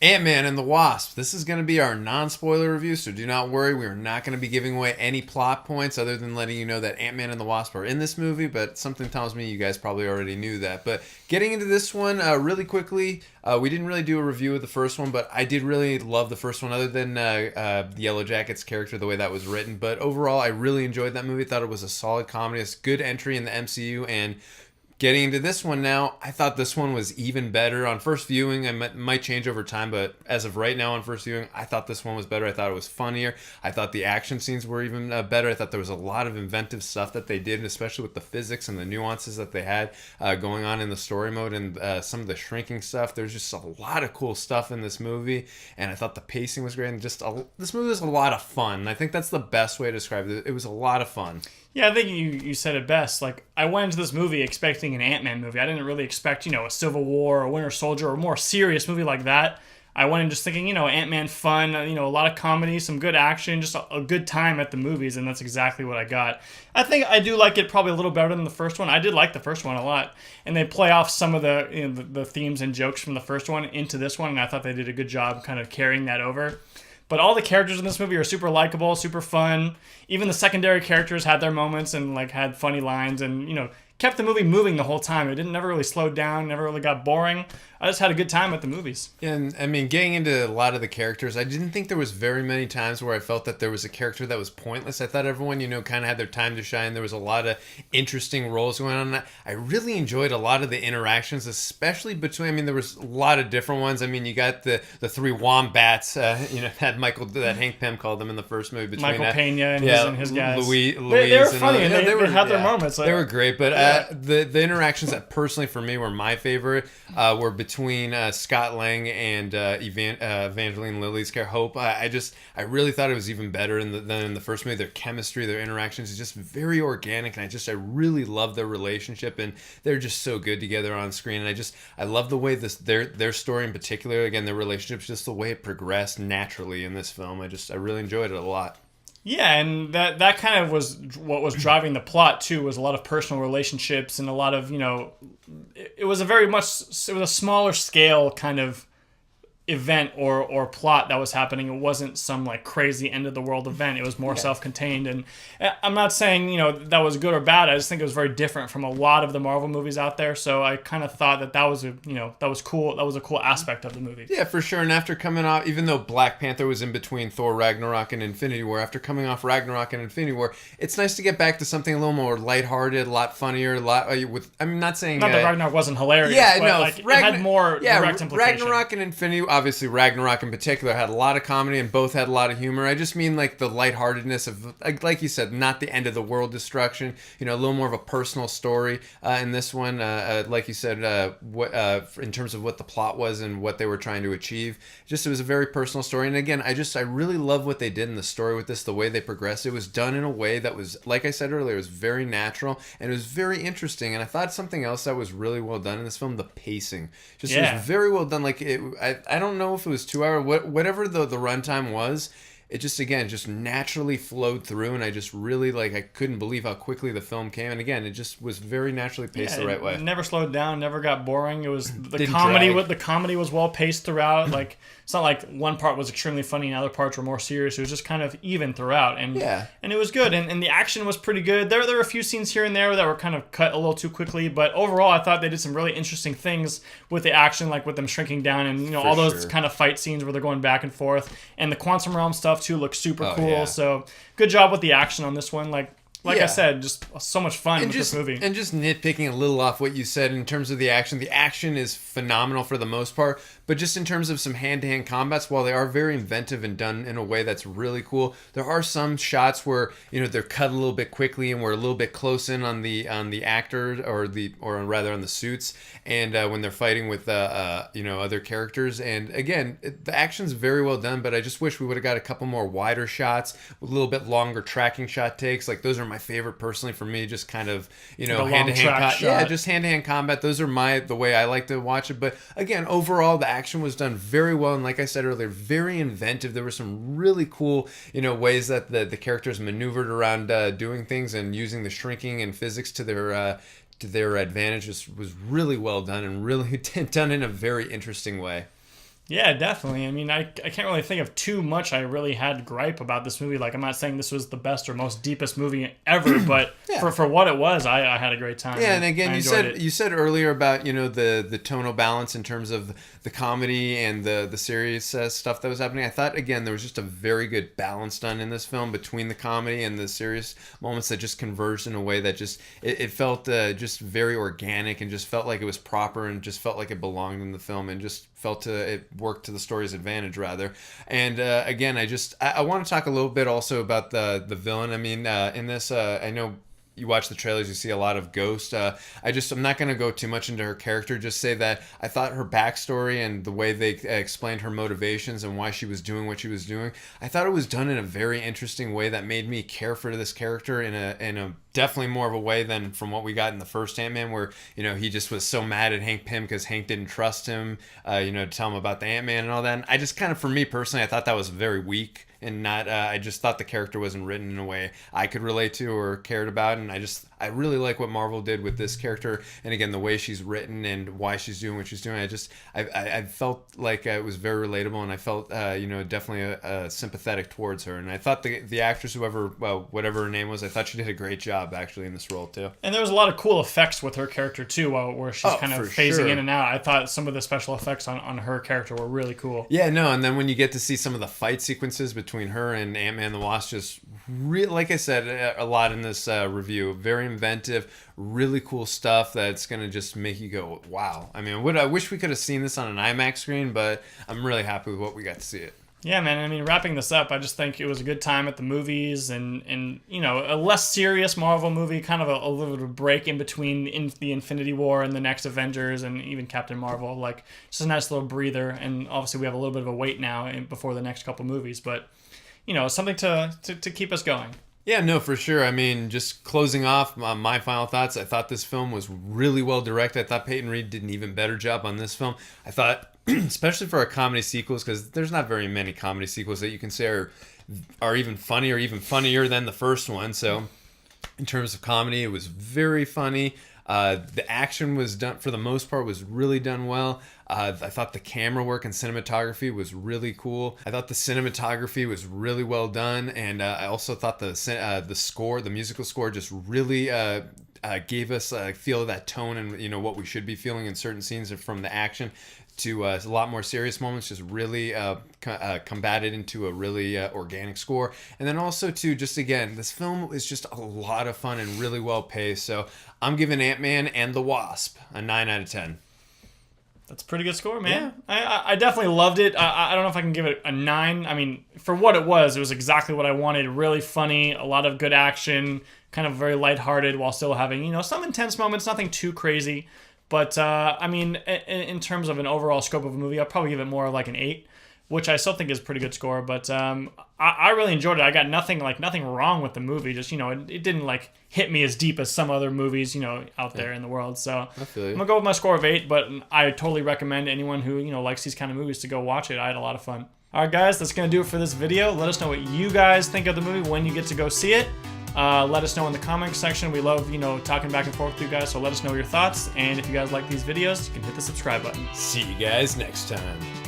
Ant-Man and the Wasp. This is going to be our non-spoiler review, so do not worry. We are not going to be giving away any plot points other than letting you know that Ant-Man and the Wasp are in this movie, but something tells me you guys probably already knew that. But getting into this one really quickly, we didn't really do a review of the first one, but I did really love the first one other than Yellow Jacket's character, the way that was written. But overall, I really enjoyed that movie. Thought it was a solid comedy. It's a good entry in the MCU, and getting into this one now, I thought this one was even better. On first viewing, it might change over time, but as of right now on first viewing, I thought this one was better. I thought it was funnier. I thought the action scenes were even better. I thought there was a lot of inventive stuff that they did, especially with the physics and the nuances that they had going on in the story mode and some of the shrinking stuff. There's just a lot of cool stuff in this movie, and I thought the pacing was great. And this movie was a lot of fun. And I think that's the best way to describe it. It was a lot of fun. Yeah, I think you said it best. Like, I went into this movie expecting an Ant-Man movie. I didn't really expect, a Civil War or Winter Soldier or a more serious movie like that. I went in just thinking, Ant-Man fun, a lot of comedy, some good action, just a good time at the movies, and that's exactly what I got. I think I do like it probably a little better than the first one. I did like the first one a lot, and they play off some of the themes and jokes from the first one into this one, and I thought they did a good job kind of carrying that over. But all the characters in this movie are super likable, super fun. Even the secondary characters had their moments and had funny lines and kept the movie moving the whole time. It never really slowed down, never really got boring. I just had a good time at the movies. And I mean, getting into a lot of the characters, I didn't think there was very many times where I felt that there was a character that was pointless. I thought everyone, kind of had their time to shine. There was a lot of interesting roles going on. I really enjoyed a lot of the interactions, especially between, there was a lot of different ones. You got the three wombats, had that Hank Pym called them in the first movie. Between Michael Pena and his guys. Louise they were funny, and they had their moments. They were great, but the interactions that personally for me were my favorite were between Scott Lang and Evangeline Lilly's character Hope. I really thought it was even better than in the first movie. Their chemistry, their interactions is just very organic, and I really love their relationship, and they're just so good together on screen. And I love the way their story in particular, again, their relationships, just the way it progressed naturally in this film. I really enjoyed it a lot. Yeah, and that kind of was what was driving the plot too, was a lot of personal relationships and a lot of, it was a smaller scale kind of event or plot that was happening. It wasn't some crazy end of the world event. It was more self-contained, and I'm not saying that was good or bad. I just think it was very different from a lot of the Marvel movies out there. So I kind of thought that was cool. That was a cool aspect of the movie. Yeah, for sure. And after coming off, even though Black Panther was in between Thor Ragnarok and Infinity War, after coming off Ragnarok and Infinity War, it's nice to get back to something a little more lighthearted, a lot funnier, a lot not saying not that Ragnarok wasn't hilarious. Yeah, but no, it had more direct implication. Ragnarok and Infinity, obviously Ragnarok in particular, had a lot of comedy and both had a lot of humor. I just mean the lightheartedness of, like you said, not the end of the world destruction. A little more of a personal story in this one. Like you said, in terms of what the plot was and what they were trying to achieve. It was a very personal story. And again, I really love what they did in the story with this, the way they progressed. It was done in a way that was, like I said earlier, it was very natural and it was very interesting. And I thought something else that was really well done in this film, the pacing. It was very well done. I don't know if it was 2 hours, whatever the runtime was. It just naturally flowed through, and I just really I couldn't believe how quickly the film came. And again, it just was very naturally paced the right way. It never slowed down, never got boring. It was the comedy was well paced throughout. It's not like one part was extremely funny and other parts were more serious. It was just kind of even throughout, and it was good. And the action was pretty good. There were a few scenes here and there that were kind of cut a little too quickly, but overall, I thought they did some really interesting things with the action, with them shrinking down and all those kind of fight scenes where they're going back and forth, and the quantum realm stuff too looks super cool. Yeah. So good job with the action on this one. Like I said, just so much fun with this movie. And just nitpicking a little off what you said in terms of the action is phenomenal for the most part. But just in terms of some hand-to-hand combats, while they are very inventive and done in a way that's really cool, there are some shots where they're cut a little bit quickly and we're a little bit close in on the actor or rather on the suits, and when they're fighting with other characters. And again, the action's very well done, but I just wish we would have got a couple more wider shots, a little bit longer tracking shot takes. Those are my favorite personally for me. Just kind of hand-to-hand just hand-to-hand combat. Those are the way I like to watch it. But again, overall, the action was done very well, and like I said earlier, very inventive. There were some really cool ways that the characters maneuvered around doing things and using the shrinking and physics to their advantage. Was really well done and really done in a very interesting way. Yeah, definitely. I mean, I can't really think of too much I really had gripe about this movie. Like, I'm not saying this was the best or most deepest movie ever, but Yeah. for what it was, I had a great time. Yeah, and again, I you enjoyed said it. you said earlier about the tonal balance in terms of the comedy and the serious stuff that was happening. I thought again there was just a very good balance done in this film between the comedy and the serious moments that just converged in a way that just it felt just very organic and just felt like it was proper and just felt like it belonged in the film and just felt it worked to the story's advantage rather. And again, I want to talk a little bit also about the villain. I mean, in this, I know you watch the trailers, you see a lot of Ghost. I'm not going to go too much into her character. Just say that I thought her backstory and the way they explained her motivations and why she was doing what she was doing, I thought it was done in a very interesting way that made me care for this character in a definitely more of a way than from what we got in the first Ant-Man, where he just was so mad at Hank Pym because Hank didn't trust him, to tell him about the Ant-Man and all that. And I just kind of, for me personally, I thought that was very weak. And not, I just thought the character wasn't written in a way I could relate to or cared about, and I really like what Marvel did with this character, and again the way she's written and why she's doing what she's doing. I felt like it was very relatable, and I felt definitely sympathetic towards her, and I thought the actress, whatever her name was, I thought she did a great job actually in this role too. And there was a lot of cool effects with her character too, where she's kind of phasing in and out. I thought some of the special effects on her character were really cool. Yeah, no, and then when you get to see some of the fight sequences between her and Ant-Man and the Wasp, just like I said a lot in this review, very inventive, really cool stuff that's gonna just make you go, wow. I mean, I wish we could have seen this on an IMAX screen, but I'm really happy with what we got to see it. Yeah, man. I mean, wrapping this up, I just think it was a good time at the movies, and a less serious Marvel movie, kind of a little bit of break in between the Infinity War and the next Avengers and even Captain Marvel. Like, just a nice little breather. And obviously, we have a little bit of a wait now before the next couple movies, but something to keep us going. Yeah, no, for sure. I mean, just closing off my final thoughts, I thought this film was really well directed. I thought Peyton Reed did an even better job on this film. I thought, especially for a comedy sequels, because there's not very many comedy sequels that you can say are even funny or even funnier than the first one. So in terms of comedy, it was very funny. The action was done, for the most part, was really done well. I thought the camera work and cinematography was really cool. I thought the cinematography was really well done, and I also thought the score, the musical score, just really gave us a feel of that tone and what we should be feeling in certain scenes from the action to a lot more serious moments, just really combated into a really organic score. And then also to just, again, this film is just a lot of fun and really well paced. So I'm giving Ant-Man and the Wasp a 9 out of 10. That's a pretty good score, man. Yeah. I definitely loved it. I don't know if I can give it a 9. I mean, for what it was exactly what I wanted. Really funny, a lot of good action, kind of very lighthearted while still having, some intense moments, nothing too crazy. But, I mean, in terms of an overall scope of a movie, I'll probably give it more like an 8, which I still think is a pretty good score. But I really enjoyed it. I got nothing wrong with the movie. Just, it didn't, hit me as deep as some other movies, out there in the world. So I'm going to go with my score of 8, but I totally recommend anyone who, likes these kind of movies to go watch it. I had a lot of fun. All right, guys, that's going to do it for this video. Let us know what you guys think of the movie when you get to go see it. Let us know in the comments section. We love, talking back and forth with you guys, so let us know your thoughts. And if you guys like these videos, you can hit the subscribe button. See you guys next time.